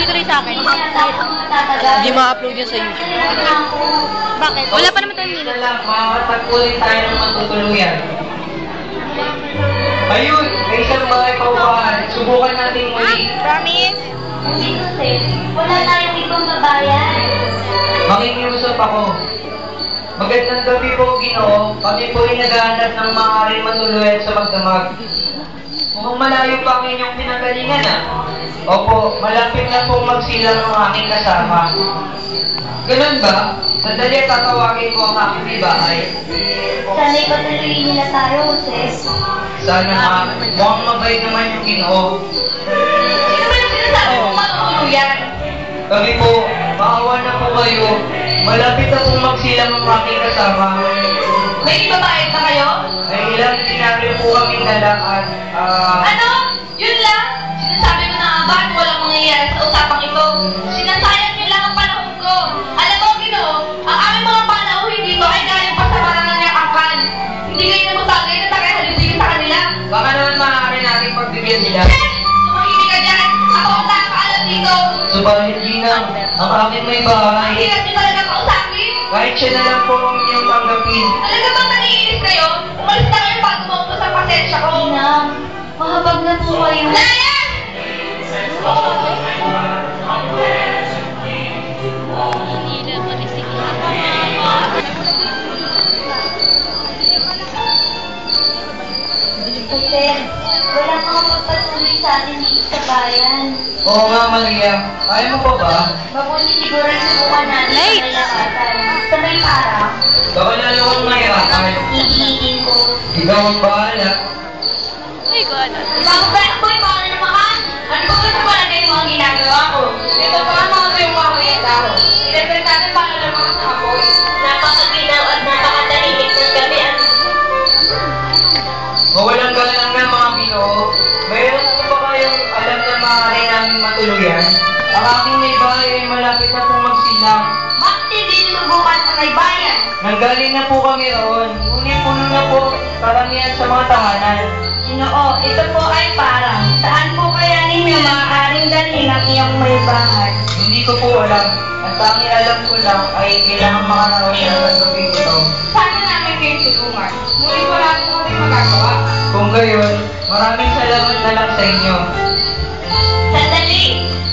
tuloy sa akin. Hindi ma-upload yan sa YouTube. Bakit? Wala pa naman tayong Ito minutes. lang, makakatagpunin tayo ng matutuluyan. Ayun, may isang bagay paupahan. Subukan natin muli. Promise? Hindi kasi, wala tayong ibang babayan. Makikiusap ako. Magandang gabi po, Ginoo. Kami po ay naghahanap ng maaaring matuluyan sa magdamag. Mukhang malayo pa ang inyong pinagalingan, ah. Opo, malapit na pong magsilang ang aking kasama. Ganun ba? Sandali at tatawagin ko ang aking may bahay. Sana'y patuloyin nila tayo, Jose. Sana nga, mukhang mabait naman yung Ginoo. Sino ba yung sinasabi mong matutuluyan? Kami po, maawa na po kayo. Malapit na pong magsilang ang aking kasama. May babae na kayo? Ay ilang dinari po kami dala at Ano? Yun lang? Sinasabi ko na nga ba at walang mangyayari sa usapang ito? Sinasayang nyo lang ang panahon ko. Alam mo, Ginoo, ang aming mga panauhin dito ay galing pa sa marangal niyang angkan. Hindi kayo namutagay na tayo halipin sa kanila. baka naman maaari natin pagbigyan sila. Tumahimik ka dyan! Ako ang nakakaalam dito! Subalit Ginang, ang aking may Ang bahay, hirap niyo talaga kausapin! kahit siya na lang po ang inyong tanggapin. Talaga bang naniinis kayo? Umalis na kayo bago maupo sa pasensya ko! Inang, mahabag na po kayo. Naya! Hindi na marisig. Kasi, wala mga magpatuloy sa atin dito sa bayan. Oo nga Maria, kaya mo pa ba? Mabuti siguro subukan natin Late. sa may lakatan. Sa may parang, Baka lalo kang mahirapan. iiin ko. Ikaw ang bahala. Ay, God. Bago ba ako yung mga namakan? Ano ba gusto mo na kayo mga ginagawa ko? Ito ba ang mga yung mga tao? Ilagay natin para ng mga kapoy. Napakaginaw at napakatahimik ng gabi at Mawalang galang na mga Ginoo. Mayroon po ba kayong alam na maaari namin matuluyan? Ang aking may bahay ay malapit na pong magsilang. bakit din subukan sa may bayan? Nanggaling na po kami roon. Ngunit puno na po karamihan sa mga tahanan. Ginoo, ito po ay parang. Saan po kaya ninyo maaaring dalhin ang iyong may bahay? Hindi ko po alam. Ang tanging alam ko lang ay kailangan makaraos siya sa gabi ito. Sana namin kayo tulungan. Ngunit wala po kami magagawa. Kung gayon, maraming salamat na lang sa inyo. Sandali!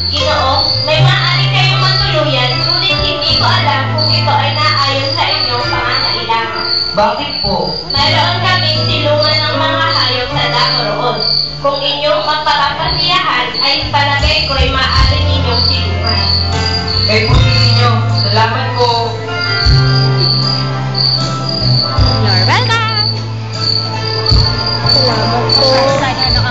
Ginoo, may maaari kayong matuluyan, ngunit hindi ko alam kung ito ay naayon sa inyong pangangailangan. Bakit po? Mayroon kaming silungan ng mga hayop sa damo roon. Kung inyong mapapapasiyahan, ay palagay ko ay maaari ninyong silungan. Kay putili nyo. Salamat po. You're welcome.